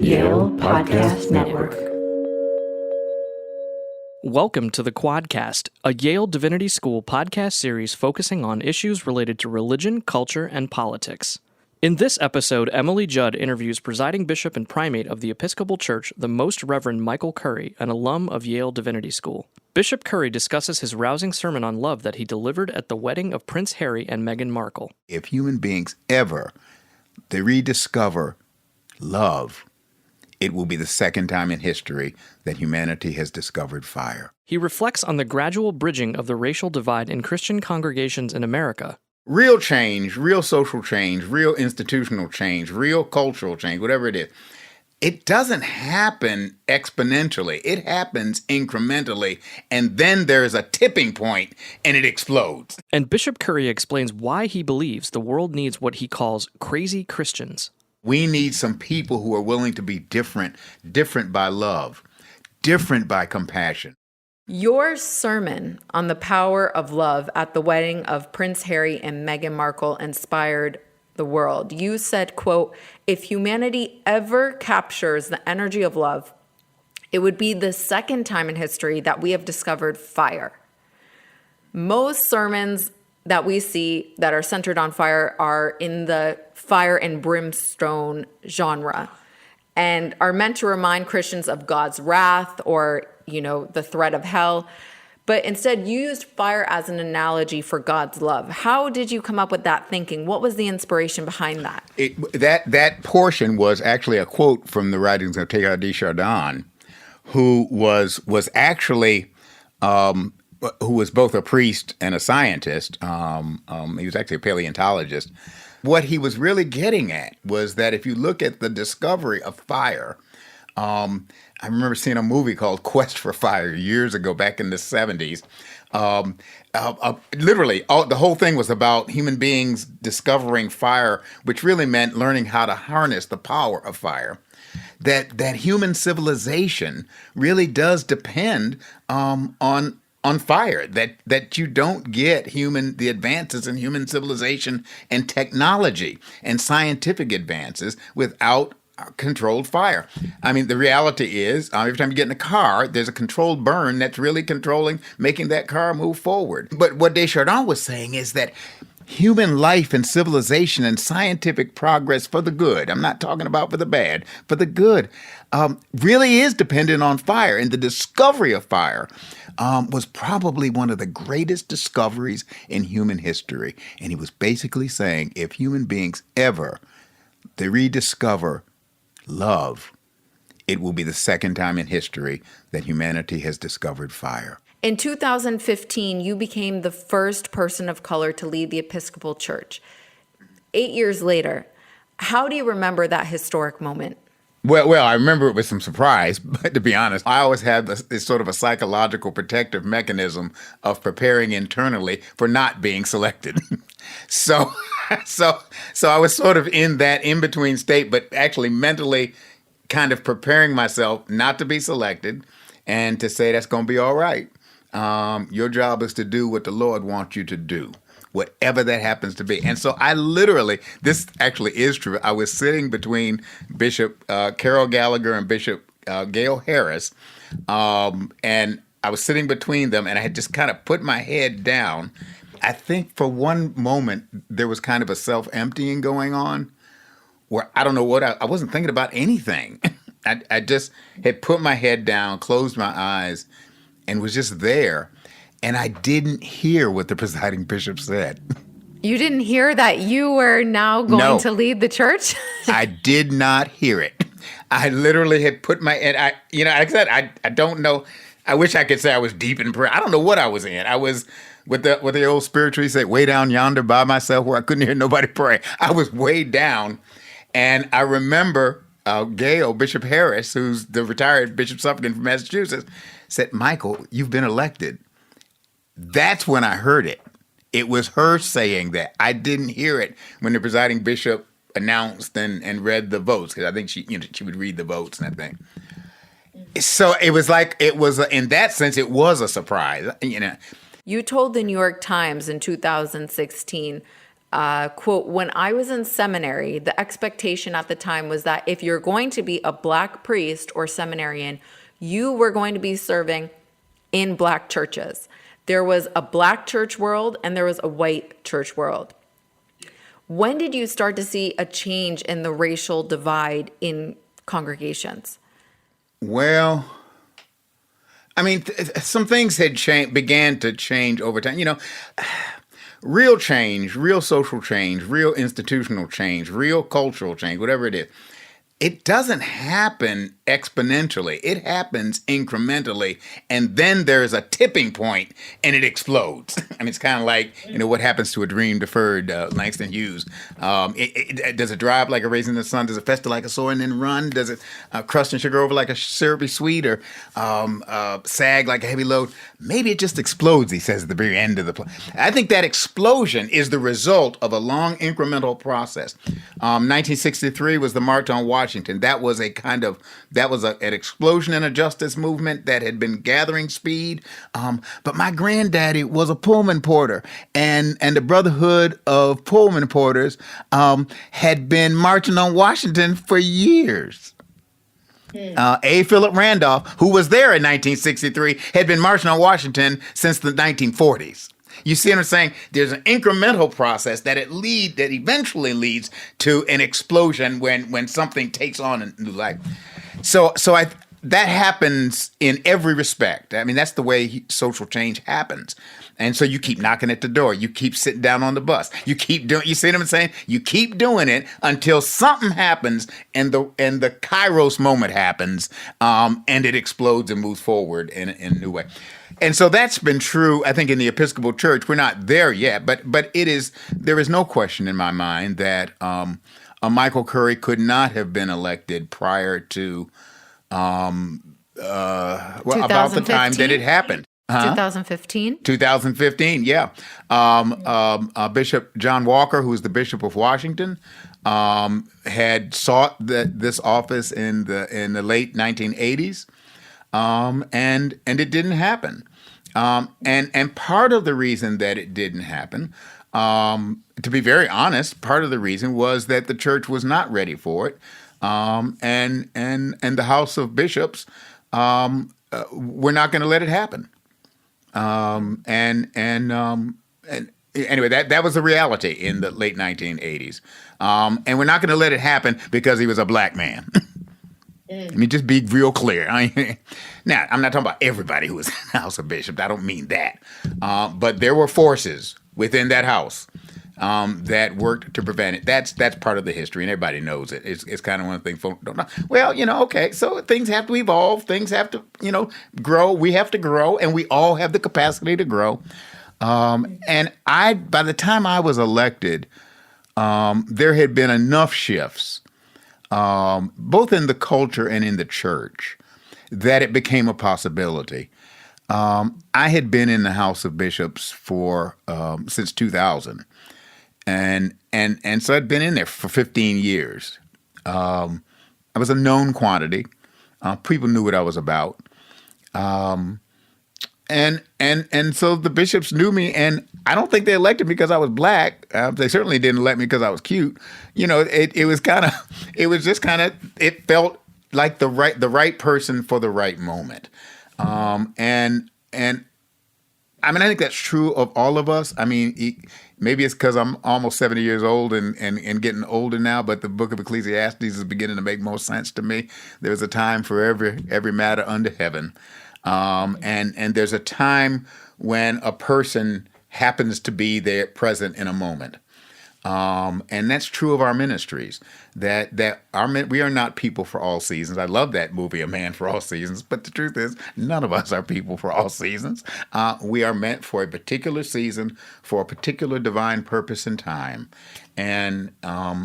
Yale Podcast Network. Welcome to the Quadcast, a Yale Divinity School podcast series focusing on issues related to religion, culture, and politics. In this episode, Emily Judd interviews Presiding Bishop and Primate of the Episcopal Church, the Most Reverend Michael Curry, an alum of Yale Divinity School. Bishop Curry discusses his rousing sermon on love that he delivered at the wedding of Prince Harry and Meghan Markle. If human beings ever they rediscover love, it will be the second time in history that humanity has discovered fire. He reflects on the gradual bridging of the racial divide in Christian congregations in America. Real change, real social change, real institutional change, real cultural change, whatever it is, it doesn't happen exponentially. It happens incrementally, and then there's a tipping point, and it explodes. And Bishop Curry explains why he believes the world needs what he calls crazy Christians. We need some people who are willing to be different by love, different by compassion. Your sermon on the power of love at the wedding of Prince Harry and Meghan Markle inspired the world. You said, quote, "If humanity ever captures the energy of love, it would be the second time in history that we have discovered fire." Most sermons that we see that are centered on fire are in the fire and brimstone genre and are meant to remind Christians of God's wrath or, the threat of hell. But instead, you used fire as an analogy for God's love. How did you come up with that thinking? What was the inspiration behind that? That portion was actually a quote from the writings of Teilhard de Chardin, who was actually who was both a priest and a scientist. He was actually a paleontologist. What he was really getting at was that if you look at the discovery of fire, I remember seeing a movie called Quest for Fire years ago, back in the 70s. Literally, the whole thing was about human beings discovering fire, which really meant learning how to harness the power of fire. That human civilization really does depend on fire, that you don't get the advances in human civilization and technology and scientific advances without controlled fire. I mean, the reality is, every time you get in a car, there's a controlled burn that's really controlling, making that car move forward. But what Deschardins was saying is that human life and civilization and scientific progress for the good, I'm not talking about for the bad, for the good, really is dependent on fire. And the discovery of fire was probably one of the greatest discoveries in human history. And he was basically saying, if human beings ever they rediscover love, it will be the second time in history that humanity has discovered fire. In 2015, you became the first person of color to lead the Episcopal Church. 8 years later, how do you remember that historic moment? Well, I remember it with some surprise, but to be honest, I always had this sort of a psychological protective mechanism of preparing internally for not being selected. So I was sort of in that in-between state, but actually mentally kind of preparing myself not to be selected and to say that's going to be all right. Your job is to do what the Lord wants you to do, whatever that happens to be. And so I literally, this actually is true, I was sitting between Bishop Carol Gallagher and Bishop Gail Harris, and I was sitting between them, and I had just kind of put my head down. I think for one moment, there was kind of a self-emptying going on, where I don't know what, I wasn't thinking about anything. I just had put my head down, closed my eyes, and was just there. And I didn't hear what the presiding bishop said. You didn't hear that you were now going to lead the church? I did not hear it. I literally had put my, and like I said, I don't know. I wish I could say I was deep in prayer. I don't know what I was in. I was what the old spiritually say, way down yonder by myself where I couldn't hear nobody pray. I was way down. And I remember Gail, Bishop Harris, who's the retired Bishop Suffragan from Massachusetts, said, "Michael, you've been elected." That's when I heard it. It was her saying that. I didn't hear it when the presiding bishop announced and read the votes, because I think she would read the votes and that thing. So it was like, in that sense, it was a surprise. You told the New York Times in 2016 quote, when I was in seminary, the expectation at the time was that if you're going to be a black priest or seminarian, you were going to be serving in black churches. There was a black church world and there was a white church world. When did you start to see a change in the racial divide in congregations? Well, I mean, some things had began to change over time. Real change, real social change, real institutional change, real cultural change, whatever it is. It doesn't happen exponentially. It happens incrementally, and then there's a tipping point, and it explodes. I mean, it's kind of like, what happens to a dream deferred, Langston Hughes. Does it dry up like a raisin in the sun? Does it fester like a sore and then run? Does it crust and sugar over like a syrupy sweet, or sag like a heavy load? Maybe it just explodes, he says at the very end of the play. I think that explosion is the result of a long incremental process. 1963 was the March on Washington. That was an explosion in a justice movement that had been gathering speed. But my granddaddy was a Pullman porter, and the Brotherhood of Pullman Porters had been marching on Washington for years. A. Philip Randolph, who was there in 1963, had been marching on Washington since the 1940s. You see what I'm saying? There's an incremental process that eventually leads to an explosion when something takes on a new life. That happens in every respect. I mean, that's the way social change happens. And so you keep knocking at the door. You keep sitting down on the bus. You keep doing. You see what I'm saying? You keep doing it until something happens, and the Kairos moment happens, and it explodes and moves forward in a new way. And so that's been true, I think, in the Episcopal Church. We're not there yet, but there is no question in my mind that Michael Curry could not have been elected prior to about the time that it happened. 2015? 2015, yeah. Bishop John Walker, who was the Bishop of Washington, had sought this office in the late 1980s, and it didn't happen. And part of the reason that it didn't happen, to be very honest, part of the reason was that the church was not ready for it, and the House of Bishops were not going to let it happen. And anyway, that was the reality in the late 1980s. And we're not going to let it happen because he was a black man. Let me just be real clear. Now, I'm not talking about everybody who was in the House of Bishops. I don't mean that. But there were forces within that house that worked to prevent it. That's part of the history, and everybody knows it. It's kind of one of the things folks don't know. Well, okay, so things have to evolve. Things have to, grow. We have to grow, and we all have the capacity to grow. And by the time I was elected, there had been enough shifts, both in the culture and in the church, that it became a possibility. I had been in the House of Bishops since 2000. And so I'd been in there for 15 years. I was a known quantity. People knew what I was about. And so the bishops knew me, and I don't think they elected me because I was black. They certainly didn't elect me because I was cute. It felt like the right person for the right moment. And I mean, I think that's true of all of us. I mean, maybe it's because I'm almost 70 years old and getting older now, but the book of Ecclesiastes is beginning to make more sense to me. There's a time for every matter under heaven. And there's a time when a person happens to be there present in a moment. And that's true of our ministries, that we are not people for all seasons. I love that movie, A Man for All Seasons, but the truth is none of us are people for all seasons. We are meant for a particular season, for a particular divine purpose and time. And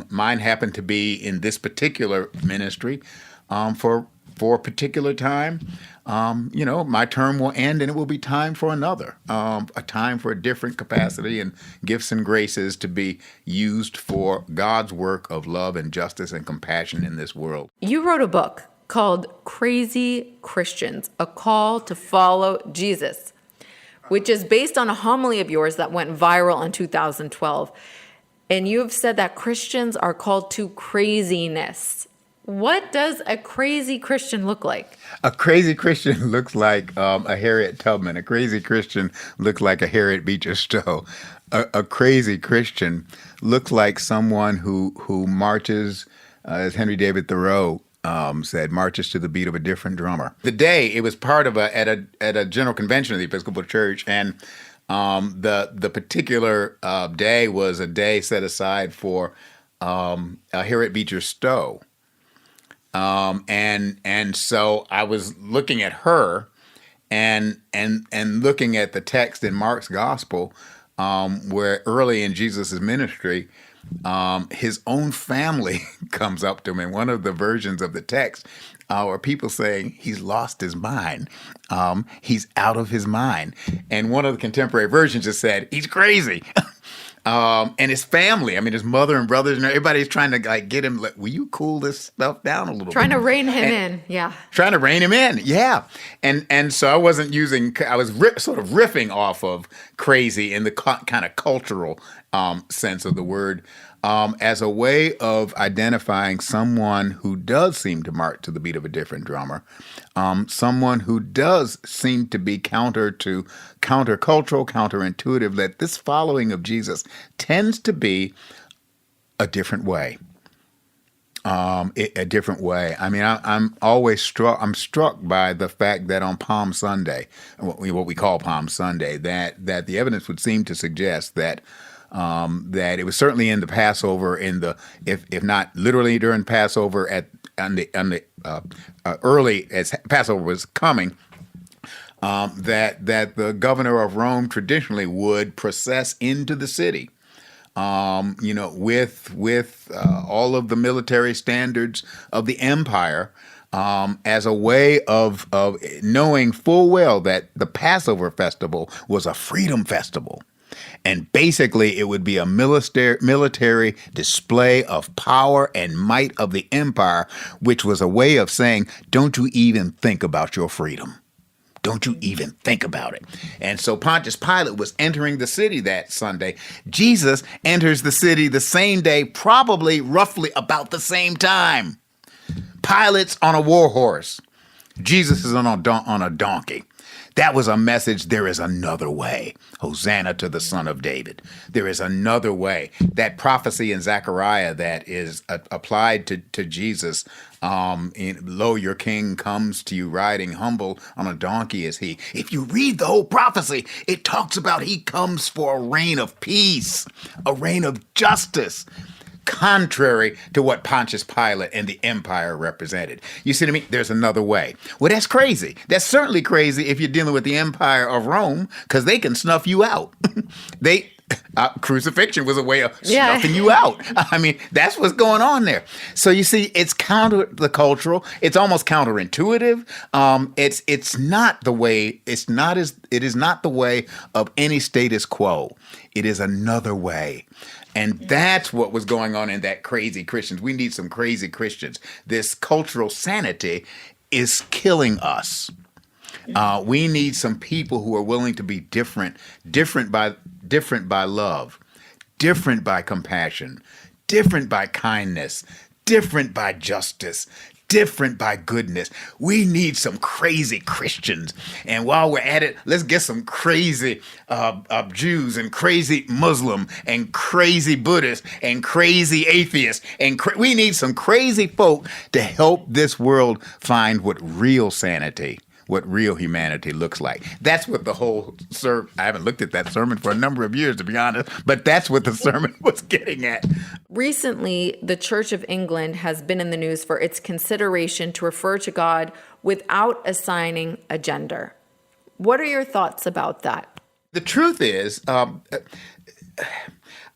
mine happened to be in this particular ministry for a particular time. My term will end and it will be time for another, a time for a different capacity and gifts and graces to be used for God's work of love and justice and compassion in this world. You wrote a book called Crazy Christians, A Call to Follow Jesus, which is based on a homily of yours that went viral in 2012. And you have said that Christians are called to craziness. What does a crazy Christian look like? A crazy Christian looks like a Harriet Tubman. A crazy Christian looks like a Harriet Beecher Stowe. A crazy Christian looks like someone who marches, as Henry David Thoreau said, marches to the beat of a different drummer. The day it was part of at a general convention of the Episcopal Church, and the particular day was a day set aside for Harriet Beecher Stowe. And so I was looking at her and looking at the text in Mark's gospel, where early in Jesus' ministry, his own family comes up to him in one of the versions of the text, where people saying he's lost his mind. He's out of his mind. And one of the contemporary versions just said, he's crazy. And his family, I mean, his mother and brothers, and everybody's trying to get him, will you cool this stuff down a little bit? Trying to rein him in, yeah. Trying to rein him in, yeah. And so I was sort of riffing off of crazy in the kind of cultural sense of the word, as a way of identifying someone who does seem to march to the beat of a different drummer, someone who does seem to be countercultural, counterintuitive, that this following of Jesus tends to be a different way. A different way. I mean, I'm always struck. I'm struck by the fact that on Palm Sunday, what we call Palm Sunday, that the evidence would seem to suggest that it was certainly in the Passover, if not literally during Passover, early as Passover was coming, that the governor of Rome traditionally would process into the city, with all of the military standards of the empire, as a way of knowing full well that the Passover festival was a freedom festival. And basically, it would be a military display of power and might of the empire, which was a way of saying, don't you even think about your freedom. Don't you even think about it. And so Pontius Pilate was entering the city that Sunday. Jesus enters the city the same day, probably roughly about the same time. Pilate's on a war horse. Jesus is on a donkey. That was a message. There is another way. Hosanna to the Son of David. There is another way. That prophecy in Zechariah that is applied to Jesus, lo, your king comes to you riding humble on a donkey is he. If you read the whole prophecy, it talks about he comes for a reign of peace, a reign of justice, contrary to what Pontius Pilate and the empire represented. You see what I mean? There's another way. Well, that's crazy. That's certainly crazy if you're dealing with the empire of Rome, because they can snuff you out. Crucifixion was a way of snuffing you out. I mean, that's what's going on there. So you see, it's counter the cultural. It's almost counterintuitive. It's not the way. It is not the way of any status quo. It is another way. And that's what was going on in that crazy Christians. We need some crazy Christians. This cultural sanity is killing us. We need some people who are willing to be different by love, different by compassion, different by kindness, different by justice, different by goodness. We need some crazy Christians. And while we're at it, let's get some crazy Jews and crazy Muslim and crazy Buddhists and crazy atheists. And we need some crazy folk to help this world find what real sanity, what real humanity looks like. That's what the whole I haven't looked at that sermon for a number of years, to be honest, but that's what the sermon was getting at. Recently, the Church of England has been in the news for its consideration to refer to God without assigning a gender. What are your thoughts about that? The truth is,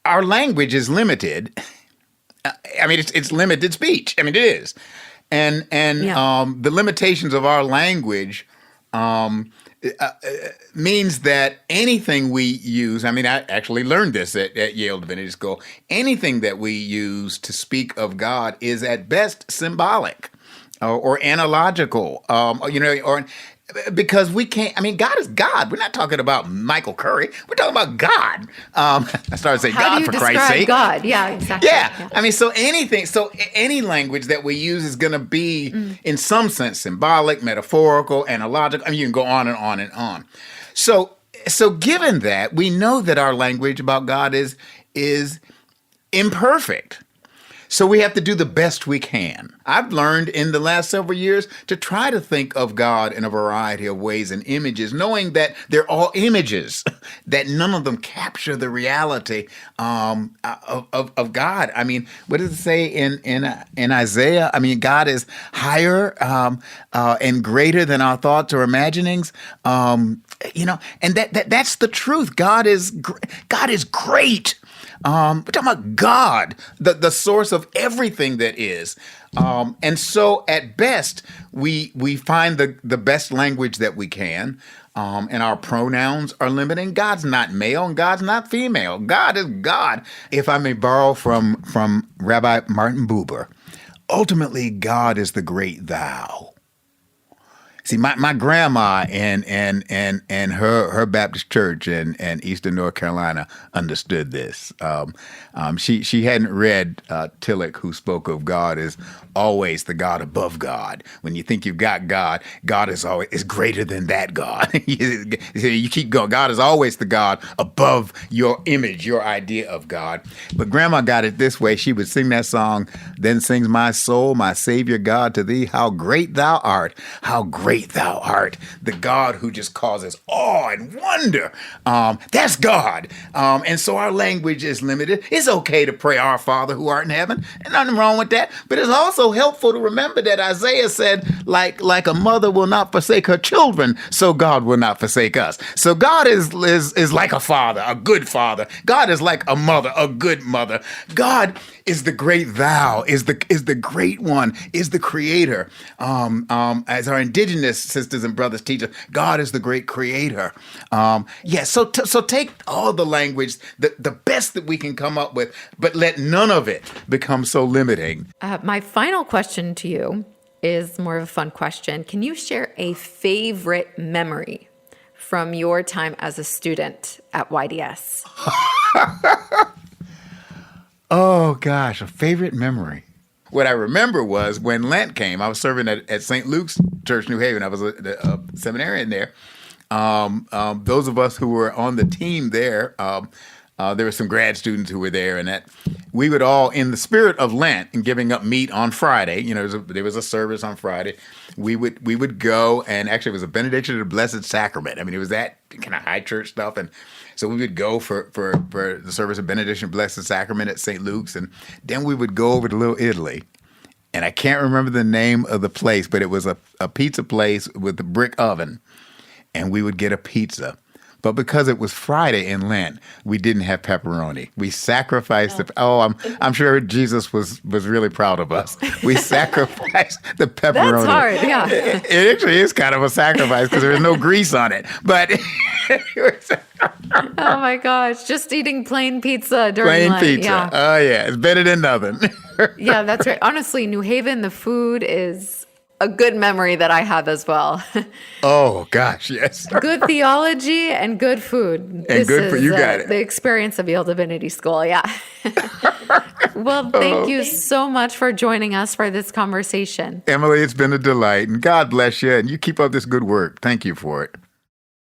our language is limited. I mean, it's limited speech. I mean, it is. And the limitations of our language means that anything we use, I mean, I actually learned this at Yale Divinity School, anything that we use to speak of God is at best symbolic or analogical, because we can't. I mean, God is God. We're not talking about Michael Curry. We're talking about God. I started saying How God do you for Christ's describe sake. God? Yeah, exactly. Yeah. I mean, so any language that we use is going to be, in some sense, symbolic, metaphorical, analogical. I mean, you can go on and on and on. So given that, we know that our language about God is imperfect. So we have to do the best we can. I've learned in the last several years to try to think of God in a variety of ways and images, knowing that they're all images, that none of them capture the reality of God. I mean, what does it say in Isaiah? I mean, God is higher and greater than our thoughts or imaginings. And that's the truth. God is great. We're talking about God, the source of everything that is. And so at best, we find the best language that we can. And our pronouns are limiting. God's not male and God's not female. God is God. If I may borrow from Rabbi Martin Buber, ultimately, God is the great thou. See, my grandma and her Baptist church in Eastern North Carolina understood this. She hadn't read Tillich, who spoke of God as always the God above God. When you think you've got God, God is greater than that God. You keep going. God is always the God above your image, your idea of God. But Grandma got it this way. She would sing that song, "Then sings my soul, my Savior God, to thee, how great thou art, how great thou art," the God who just causes awe and wonder. That's God. And so our language is limited. It's okay to pray, "Our Father who art in heaven." And nothing wrong with that. But it's also helpful to remember that Isaiah said, like a mother will not forsake her children, so God will not forsake us. So God is like a father, a good father. God is like a mother, a good mother. God is the great thou, is the great one, is the creator. As our indigenous sisters and brothers teach us, God is the great creator. So take all the language, the best that we can come up with, but let none of it become so limiting. My final question to you is more of a fun question. Can you share a favorite memory from your time as a student at YDS? Oh, gosh, a favorite memory. What I remember was when Lent came, I was serving at St. Luke's Church, New Haven. I was a seminarian there. Those of us who were on the team there, there were some grad students who were there, and that we would all, in the spirit of Lent and giving up meat on Friday, there was a service on Friday. We would go, and actually it was a benediction of the Blessed Sacrament. I mean, it was that kind of high church stuff, and so we would go for the service of benediction of Blessed Sacrament at St. Luke's, and then we would go over to Little Italy. And I can't remember the name of the place, but it was a pizza place with a brick oven, and we would get a pizza. But because it was Friday in Lent, we didn't have pepperoni. We sacrificed I'm sure Jesus was really proud of us. We sacrificed the pepperoni. That's hard, yeah. It actually is kind of a sacrifice because there was no grease on it. But Oh my gosh, just eating plain pizza during Lent. Pizza. Yeah. Oh yeah, it's better than nothing. Yeah, that's right. Honestly, New Haven, the food is a good memory that I have as well. Oh gosh, yes. Good theology and good food. And good food, you got it. The experience of Yale Divinity School, yeah. Well, thank you so much for joining us for this conversation. Emily, it's been a delight, and God bless you, and you keep up this good work. Thank you for it.